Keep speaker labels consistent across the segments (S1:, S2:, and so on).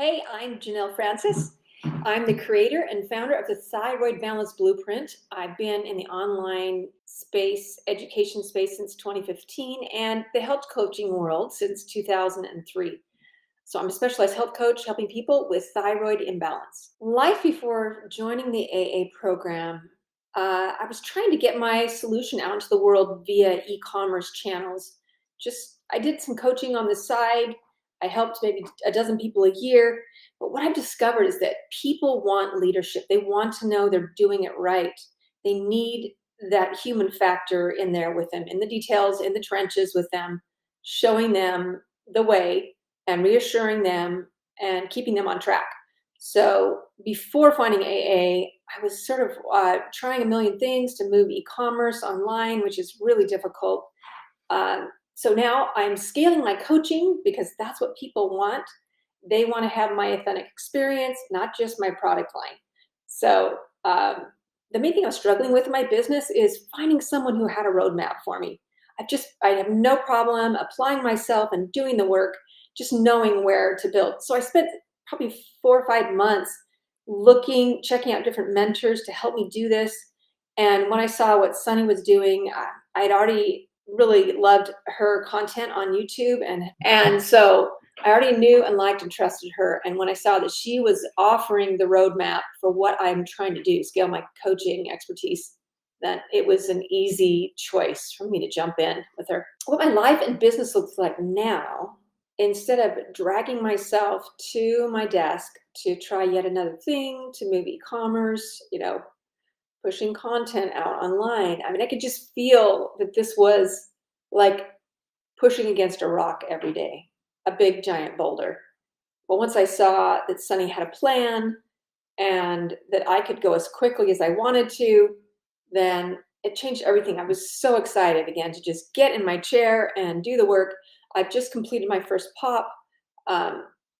S1: Hey, I'm Jonell Francis. I'm the creator and founder of the Thyroid Balance Blueprint. I've been in the online space, education space since 2015 and the health coaching world since 2003. So I'm a specialized health coach helping people with thyroid imbalance. Life before joining the AA program, I was trying to get my solution out into the world via e-commerce channels. I did some coaching on the side. I helped maybe a dozen people a year. But what I've discovered is that people want leadership. They want to know they're doing it right. They need that human factor in there with them, in the details, in the trenches with them, showing them the way and reassuring them and keeping them on track. So before finding AA, I was sort of trying a million things to move e-commerce online, which is really difficult. So now I'm scaling my coaching because that's what people want. They want to have my authentic experience, not just my product line. So the main thing I'm struggling with in my business is finding someone who had a roadmap for me. I have no problem applying myself and doing the work, just knowing where to build. So I spent probably 4 or 5 months checking out different mentors to help me do this. And when I saw what Sunny was doing, I'd already really loved her content on YouTube. And so I already knew and liked and trusted her. And when I saw that she was offering the roadmap for what I'm trying to do, scale my coaching expertise, then it was an easy choice for me to jump in with her. What my life and business looks like now, instead of dragging myself to my desk to try yet another thing, to move e-commerce, pushing content out online. I mean, I could just feel that this was like pushing against a rock every day, a big giant boulder. But once I saw that Sunny had a plan and that I could go as quickly as I wanted to, then it changed everything. I was so excited again to just get in my chair and do the work. I've just completed my first pop.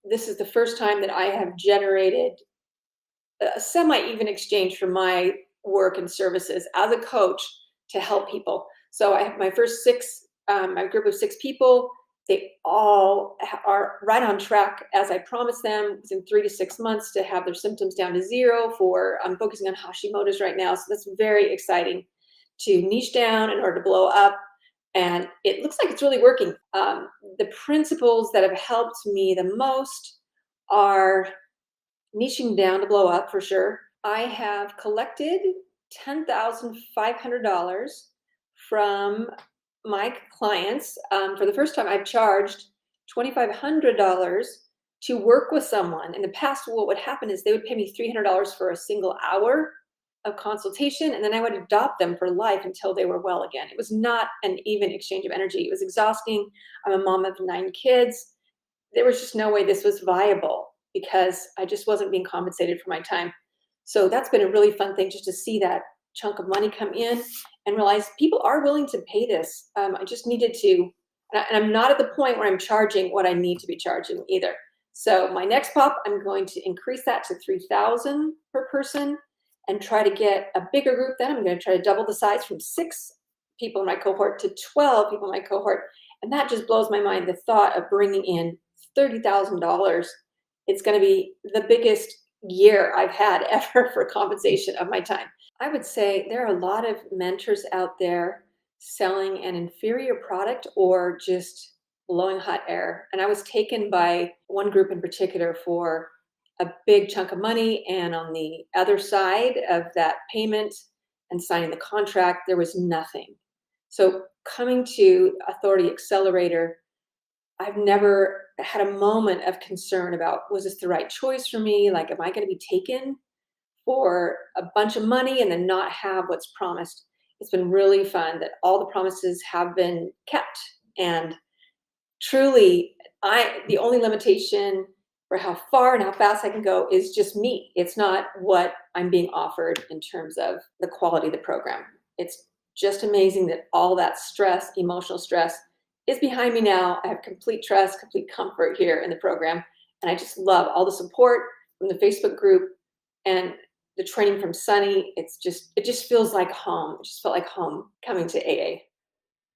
S1: This is the first time that I have generated a semi-even exchange for my work and services as a coach to help people. So I have my first my group of 6 people. They all are right on track as I promised them within 3 to 6 months to have their symptoms down to 0. I'm focusing on Hashimoto's right now. So that's very exciting to niche down in order to blow up. And it looks like it's really working. The principles that have helped me the most are niching down to blow up for sure. I have collected $10,500 from my clients. For the first time, I've charged $2,500 to work with someone. In the past, what would happen is they would pay me $300 for a single hour of consultation, and then I would adopt them for life until they were well again. It was not an even exchange of energy. It was exhausting. I'm a mom of 9 kids. There was just no way this was viable because I just wasn't being compensated for my time. So that's been a really fun thing, just to see that chunk of money come in and realize people are willing to pay this. I just needed to, and I'm not at the point where I'm charging what I need to be charging either. So my next pop, I'm going to increase that to $3,000 per person and try to get a bigger group. Then I'm going to try to double the size from 6 people in my cohort to 12 people in my cohort. And that just blows my mind, the thought of bringing in $30,000. It's going to be the biggest year I've had ever for compensation of my time. I would say there are a lot of mentors out there selling an inferior product or just blowing hot air. And I was taken by one group in particular for a big chunk of money. And on the other side of that payment and signing the contract, there was nothing. So coming to Authority Accelerator, I've never had a moment of concern about, was this the right choice for me? Like, am I going to be taken for a bunch of money and then not have what's promised? It's been really fun that all the promises have been kept. And truly, the only limitation for how far and how fast I can go is just me. It's not what I'm being offered in terms of the quality of the program. It's just amazing that all that stress, emotional stress, is behind me now. I have complete trust, complete comfort here in the program. And I just love all the support from the Facebook group and the training from Sunny. It just feels like home. It just felt like home coming to AA.